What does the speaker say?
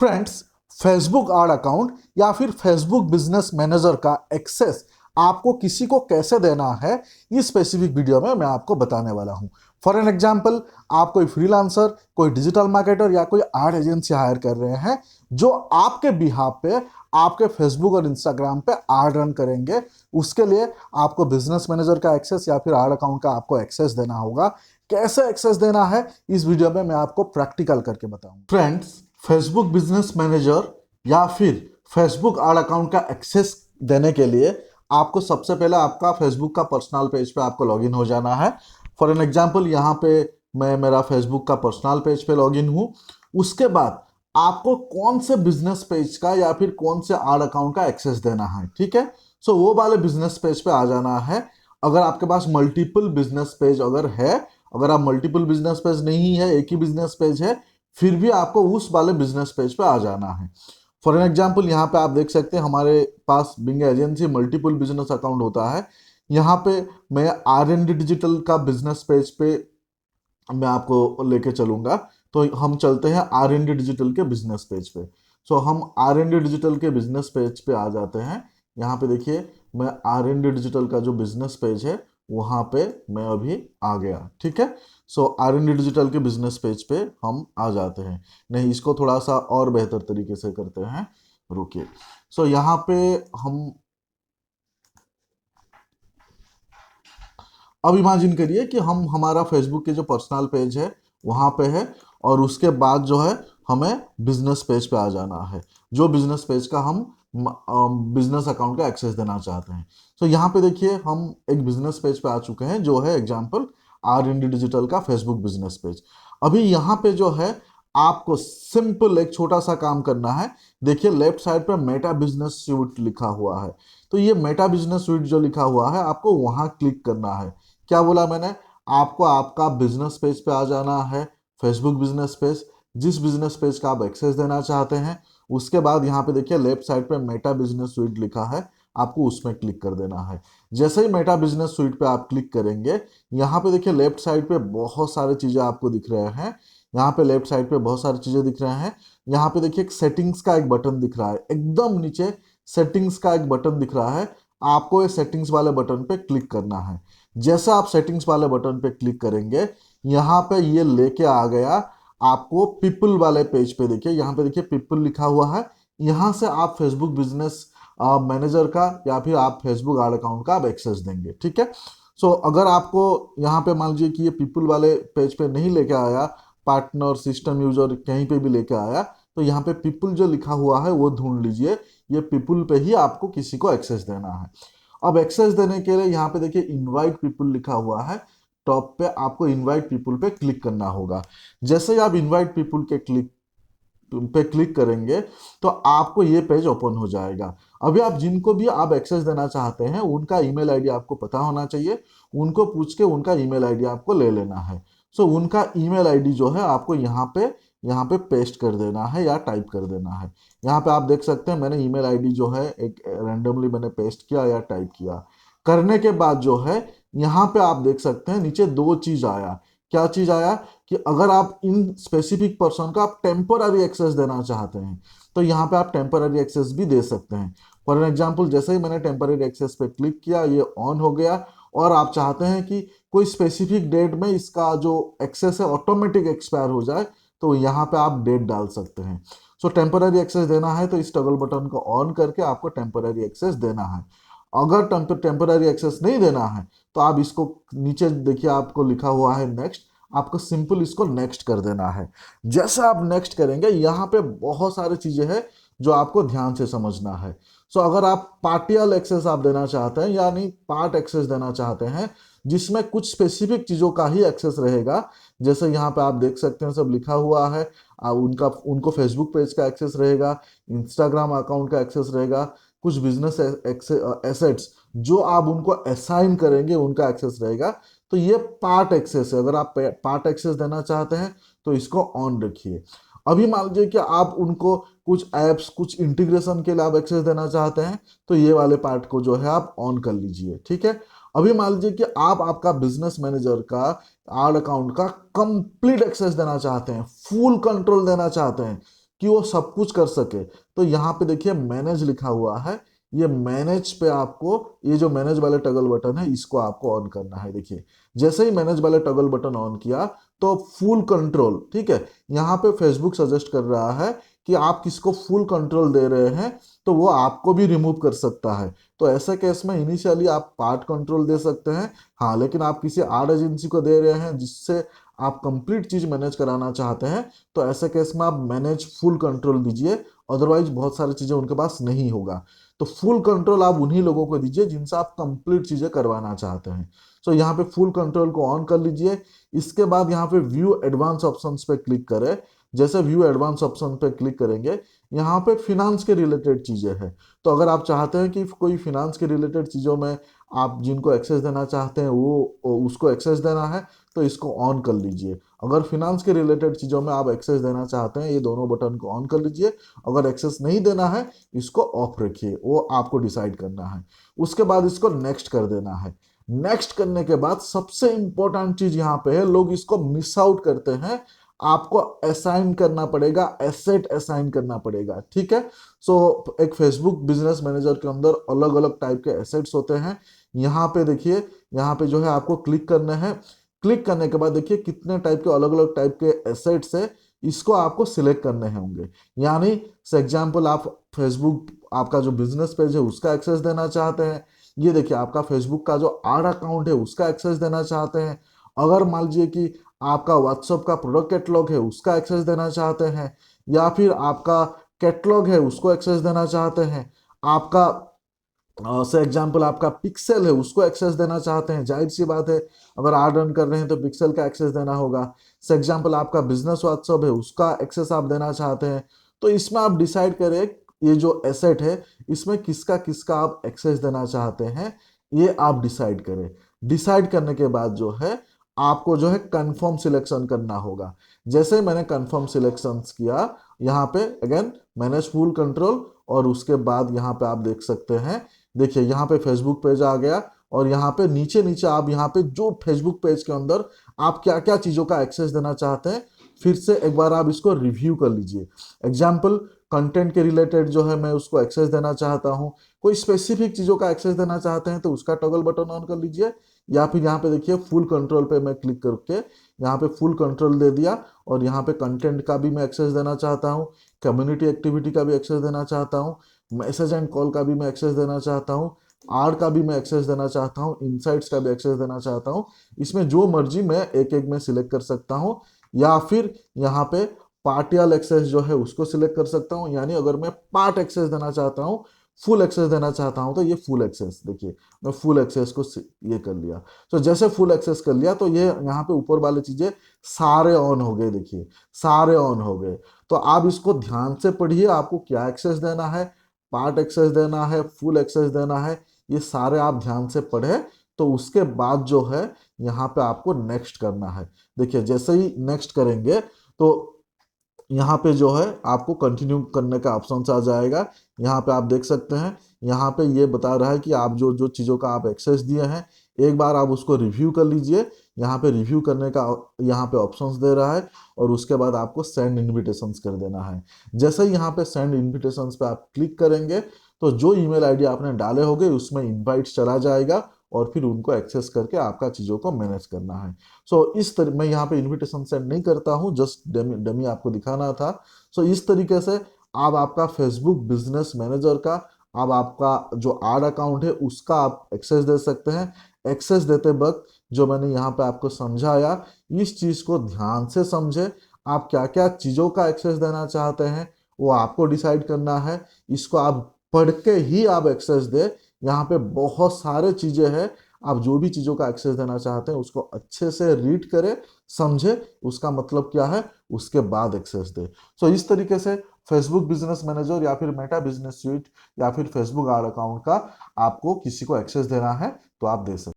Friends, Facebook आड account या फिर Facebook business manager का एक्सेस आपको किसी को कैसे देना है, इस स्पेसिफिक वीडियो में मैं आपको बताने वाला हूं। फॉर एन एग्जांपल, आप कोई फ्रीलांसर, कोई डिजिटल मार्केटर या कोई आड एजेंसी हायर कर रहे हैं जो आपके बिहाफ पे आपके फेसबुक और इंस्टाग्राम पे आड रन करेंगे। उसके लिए आपको बिजनेस मैनेजर का एक्सेस या फिर आड अकाउंट का आपको एक्सेस देना होगा। कैसे एक्सेस देना है, इस वीडियो में मैं आपको प्रैक्टिकल करके बताऊंगा। फ्रेंड्स, फेसबुक बिजनेस मैनेजर या फिर फेसबुक आड अकाउंट का एक्सेस देने के लिए आपको सबसे पहले आपका फेसबुक का पर्सनल पेज पे आपको लॉगिन हो जाना है। फॉर एन एग्जांपल, यहाँ पे मैं मेरा फेसबुक का पर्सनल पेज पे लॉगिन हूँ। उसके बाद आपको कौन से बिजनेस पेज का या फिर कौन से आड अकाउंट का एक्सेस देना है, ठीक है। सो वो वाले बिजनेस पेज पे आ जाना है। अगर आपके पास मल्टीपल बिजनेस पेज अगर है, अगर आप मल्टीपल बिजनेस पेज नहीं है, एक ही बिजनेस पेज है, फिर भी आपको उस वाले बिजनेस पेज पे आ जाना है। फॉर एन एग्जाम्पल, यहाँ पे आप देख सकते हैं हमारे पास Bing agency multiple business account होता है। यहाँ पे मैं R&D डिजिटल का बिजनेस पेज पे मैं आपको लेके चलूंगा। तो हम चलते हैं R&D डिजिटल के बिजनेस पेज पे। सो हम R&D डिजिटल के बिजनेस पेज पे आ जाते हैं। यहाँ पे देखिए, मैं R&D डिजिटल का जो बिजनेस पेज है वहाँ पे मैं अभी आ गया, ठीक है। सो R&D डिजिटल के बिजनेस पेज पे हम आ जाते हैं। नहीं, इसको थोड़ा सा और बेहतर तरीके से करते हैं, रुकिए। सो यहाँ पे हम अब इमेजिन करिए कि हम हमारा फेसबुक के जो पर्सनल पेज है वहाँ पे है, और उसके बाद जो है हमें बिजनेस पेज पे आ जाना है, जो बिजनेस पेज का हम बिजनेस अकाउंट का एक्सेस देना चाहते हैं। तो यहाँ पे देखिए, हम एक बिजनेस पेज पे आ चुके हैं जो है एग्जाम्पल R&D डिजिटल का फेसबुक बिजनेस पेज। अभी यहाँ पे जो है आपको सिंपल एक छोटा सा काम करना है। देखिए, लेफ्ट साइड पे मेटा बिजनेस सूट लिखा हुआ है। तो ये मेटा बिजनेस सूट जो लिखा हुआ है, आपको वहां क्लिक करना है। क्या बोला मैंने? आपको आपका बिजनेस पेज पे आ जाना है, फेसबुक बिजनेस पेज, जिस बिजनेस पेज का आप एक्सेस देना चाहते हैं। उसके बाद यहाँ पे देखिए लेफ्ट साइड पे मेटा बिजनेस सुइट लिखा है, आपको उसमें क्लिक कर देना है। जैसे ही मेटा बिजनेस सुइट पे आप क्लिक करेंगे, यहाँ पे देखिए लेफ्ट साइड पे बहुत सारे चीजें आपको दिख रहे हैं। यहाँ पे लेफ्ट साइड पे बहुत सारी चीजें दिख रहे हैं। यहाँ पे देखिए एक सेटिंग्स का एक बटन दिख रहा है, एकदम नीचे सेटिंग्स का एक बटन दिख रहा है। आपको ये सेटिंग्स वाले बटन पे क्लिक करना है। जैसे आप सेटिंग्स वाले बटन पे क्लिक करेंगे, यहाँ पे ये लेके आ गया आपको पीपल वाले पेज पे। देखिए यहाँ पे देखिए पीपल लिखा हुआ है। यहाँ से आप फेसबुक बिजनेस मैनेजर का या फिर आप फेसबुक आड अकाउंट का आप एक्सेस देंगे, ठीक है। सो अगर आपको यहाँ पे मान लीजिए कि ये पीपल वाले पेज पे नहीं लेके आया, पार्टनर, सिस्टम यूजर कहीं पे भी लेके आया, तो यहाँ पे पीपल जो लिखा हुआ है वो ढूंढ लीजिए। ये पीपल पे ही आपको किसी को एक्सेस देना है। अब एक्सेस देने के लिए यहाँ पे देखिए इनवाइट पीपल लिखा हुआ है, टॉप पे आपको इनवाइट पीपल पे क्लिक करना होगा। जैसे ही आप इनवाइट पीपल के क्लिक करेंगे, तो आपको ये पेज ओपन हो जाएगा। अभी आप जिनको भी आप एक्सेस देना चाहते हैं उनका ईमेल आईडी आपको पता होना चाहिए। उनको पूछ के उनका ईमेल आईडी आपको ले लेना है। सो उनका ईमेल आईडी जो है आपको यहाँ पे पेस्ट कर देना है या टाइप कर देना है। यहाँ पे आप देख सकते हैं मैंने ईमेल आईडी जो है एक रैंडमली मैंने पेस्ट किया या टाइप किया। करने के बाद जो है यहाँ पे आप देख सकते हैं नीचे दो चीज आया। क्या चीज आया? कि अगर आप इन स्पेसिफिक पर्सन को आप टेम्पररी एक्सेस देना चाहते हैं, तो यहाँ पे आप टेम्पररी एक्सेस भी दे सकते हैं। फॉर एग्जाम्पल, जैसे ही मैंने टेम्पररी एक्सेस पे क्लिक किया, ये ऑन हो गया। और आप चाहते हैं कि कोई स्पेसिफिक डेट में इसका जो एक्सेस है ऑटोमेटिक एक्सपायर हो जाए, तो यहाँ पे आप डेट डाल सकते हैं। सो टेम्पररी एक्सेस देना है तो इस टॉगल बटन को ऑन करके आपको टेम्पररी एक्सेस देना है। अगर टेम्पररी एक्सेस नहीं देना है, तो आप इसको नीचे देखिए आपको लिखा हुआ है नेक्स्ट, आपको सिंपल इसको नेक्स्ट कर देना है। जैसे आप नेक्स्ट करेंगे, यहाँ पे बहुत सारी चीजें हैं जो आपको ध्यान से समझना है। सो अगर आप पार्टियल एक्सेस आप देना चाहते हैं, यानी पार्ट एक्सेस देना चाहते हैं, जिसमें कुछ स्पेसिफिक चीजों का ही एक्सेस रहेगा, जैसे यहाँ पे आप देख सकते हैं सब लिखा हुआ है। उनको फेसबुक पेज का एक्सेस रहेगा, इंस्टाग्राम अकाउंट का एक्सेस रहेगा, कुछ बिजनेस एसेट्स जो आप उनको असाइन करेंगे उनका एक्सेस रहेगा। तो ये पार्ट एक्सेस है। अगर आप पार्ट एक्सेस देना चाहते हैं तो इसको ऑन रखिए। अभी मान लीजिए कि आप उनको कुछ एप्स, कुछ इंटीग्रेशन के लिए आप एक्सेस देना चाहते हैं, तो ये वाले पार्ट को जो है आप ऑन कर लीजिए, ठीक है। अभी मान लीजिए कि आप आपका बिजनेस मैनेजर का आड अकाउंट का कंप्लीट एक्सेस देना चाहते हैं, फुल कंट्रोल देना चाहते हैं, कि वो सब कुछ कर सके। तो यहाँ पे देखिए मैनेज लिखा हुआ है, ये मैनेज पे आपको, ये जो मैनेज वाले टगल बटन है इसको आपको ऑन करना है। देखिए जैसे ही मैनेज वाले टगल बटन ऑन किया तो फुल कंट्रोल, ठीक है, यहाँ पे फेसबुक सजेस्ट कर रहा है कि आप किसको फुल कंट्रोल दे रहे हैं तो वो आपको भी रिमूव कर सकता है। तो ऐसे केस में इनिशियली आप पार्ट कंट्रोल दे सकते हैं, हाँ, लेकिन आप किसी आड एजेंसी को दे रहे हैं जिससे आप कंप्लीट चीज मैनेज कराना चाहते हैं, तो ऐसे केस में आप मैनेज फुल कंट्रोल दीजिए, अदरवाइज बहुत सारी चीजें उनके पास नहीं होगा। तो फुल कंट्रोल आप उन्हीं लोगों को दीजिए जिनसे आप कंप्लीट चीजें करवाना चाहते हैं। सो यहाँ पे फुल कंट्रोल को ऑन कर लीजिए। इसके बाद यहाँ पे व्यू एडवांस ऑप्शंस पे क्लिक करें। जैसे व्यू एडवांस ऑप्शन पे क्लिक करेंगे, यहाँ पे फिनांस के रिलेटेड चीजें हैं। तो अगर आप चाहते हैं कि कोई फिनांस के रिलेटेड चीजों में आप जिनको एक्सेस देना चाहते हैं वो उसको एक्सेस देना है तो इसको ऑन कर लीजिए। अगर फिनांस के रिलेटेड चीजों में आप एक्सेस देना चाहते हैं, ये दोनों बटन को ऑन कर लीजिए। अगर एक्सेस नहीं देना है इसको ऑफ रखिए, वो आपको डिसाइड करना है। उसके बाद इसको नेक्स्ट कर देना है। नेक्स्ट करने के बाद सबसे इंपॉर्टेंट चीज यहाँ पे है, लोग इसको मिस आउट करते हैं, आपको असाइन करना पड़ेगा, एसेट असाइन करना पड़ेगा, ठीक है। सो एक फेसबुक बिजनेस मैनेजर के अंदर अलग अलग टाइप के एसेट्स होते हैं। यहाँ पे देखिए, यहाँ पे जो है आपको क्लिक करना है। क्लिक करने के बाद देखिए कितने टाइप के अलग अलग टाइप के एसेट्स है, इसको आपको सिलेक्ट करने होंगे। यानी फॉर एग्जांपल आप फेसबुक, आपका जो बिजनेस पेज है उसका एक्सेस देना चाहते हैं। ये देखिए आपका फेसबुक का जो आड अकाउंट है उसका एक्सेस देना चाहते हैं। अगर मान लीजिए कि आपका व्हाट्सएप का प्रोडक्ट कैटलॉग है उसका एक्सेस देना चाहते हैं, या फिर आपका कैटलॉग है उसको एक्सेस देना चाहते हैं, आपका से एग्जांपल आपका पिक्सल है उसको एक्सेस देना चाहते हैं, जाहिर सी बात है अगर आड रन कर रहे हैं तो पिक्सल का एक्सेस देना होगा। से एग्जांपल आपका बिजनेस व्हाट्सएप है उसका एक्सेस आप देना चाहते हैं। तो इसमें आप डिसाइड करें ये जो एसेट है इसमें किसका किसका आप एक्सेस देना चाहते हैं, ये आप डिसाइड करें। डिसाइड करने के बाद जो है आपको जो है कंफर्म सिलेक्शन करना होगा। जैसे ही मैंने कंफर्म सिलेक्शन किया, यहाँ पे अगेन मैनेज फुल कंट्रोल, और उसके बाद यहाँ पे आप देख सकते हैं, देखिए यहाँ पे फेसबुक पेज आ गया, और यहाँ पे नीचे नीचे आप यहाँ पे जो फेसबुक पेज के अंदर आप क्या क्या चीज़ों का एक्सेस देना चाहते हैं, फिर से एक बार आप इसको रिव्यू कर लीजिए। एग्जाम्पल कंटेंट के रिलेटेड जो है मैं उसको एक्सेस देना चाहता हूँ, कोई स्पेसिफिक चीज़ों का एक्सेस देना चाहते हैं तो उसका टॉगल बटन ऑन कर लीजिए, या फिर यहाँ पे देखिए फुल कंट्रोल पे मैं क्लिक करके यहाँ पे फुल कंट्रोल दे दिया, और यहाँ पे कंटेंट का भी मैं एक्सेस देना चाहता हूँ, कम्युनिटी एक्टिविटी का भी एक्सेस देना चाहता हूँ, मैसेज एंड कॉल का भी मैं एक्सेस देना चाहता हूँ, आर का भी मैं एक्सेस देना चाहता हूँ, इनसाइट्स का भी एक्सेस देना चाहता हूँ। इसमें जो मर्जी मैं एक एक में सिलेक्ट कर सकता हूँ, या फिर यहाँ पे पार्टियल एक्सेस जो है उसको सिलेक्ट कर सकता हूँ। यानी अगर मैं पार्ट एक्सेस देना चाहता हूँ, फुल एक्सेस देना चाहता हूँ, तो ये फुल एक्सेस, देखिए मैं फुल एक्सेस को ये कर लिया। तो जैसे फुल एक्सेस कर लिया तो ये यहाँ पे ऊपर वाली चीजें सारे ऑन हो गए, देखिए सारे ऑन हो गए। तो आप इसको ध्यान से पढ़िए, आपको क्या एक्सेस देना है, पार्ट एक्सेस देना है, फुल एक्सेस देना है, ये सारे आप ध्यान से पढ़े। तो उसके बाद जो है यहाँ पे आपको नेक्स्ट करना है। देखिए जैसे ही नेक्स्ट करेंगे तो यहाँ पे जो है आपको कंटिन्यू करने का ऑप्शन आ जाएगा। यहाँ पे आप देख सकते हैं, यहाँ पे ये बता रहा है कि आप जो जो चीज़ों का आप एक्सेस दिए हैं एक बार आप उसको रिव्यू कर लीजिए। यहाँ पे रिव्यू करने का यहाँ पे ऑप्शंस दे रहा है, और उसके बाद आपको सेंड इन्विटेशंस कर देना है। जैसे ही यहाँ पे सेंड इन्विटेशंस पे आप क्लिक करेंगे तो जो ईमेल आईडी आपने डाले होंगे उसमें इनवाइट्स चला जाएगा, और फिर उनको एक्सेस करके आपका चीज़ों को मैनेज करना है। सो इस तरह मैं यहाँ पे इनविटेशन सेंड नहीं करता हूँ, जस्ट डमी डमी आपको दिखाना था। सो इस तरीके से आप आपका फेसबुक बिजनेस मैनेजर का, अब आपका जो आड अकाउंट है उसका आप एक्सेस दे सकते हैं। एक्सेस देते वक्त जो मैंने यहाँ पे आपको समझाया, इस चीज़ को ध्यान से समझे। आप क्या क्या चीज़ों का एक्सेस देना चाहते हैं वो आपको डिसाइड करना है। इसको आप पढ़ के ही आप एक्सेस दे। यहाँ पे बहुत सारे चीज़ें हैं, आप जो भी चीज़ों का एक्सेस देना चाहते हैं उसको अच्छे से रीड करें, समझे उसका मतलब क्या है, उसके बाद एक्सेस दे। सो इस तरीके से फेसबुक बिजनेस मैनेजर या फिर मेटा बिजनेस स्यूट या फिर फेसबुक आड अकाउंट का आपको किसी को एक्सेस देना है तो आप दे सकते हैं।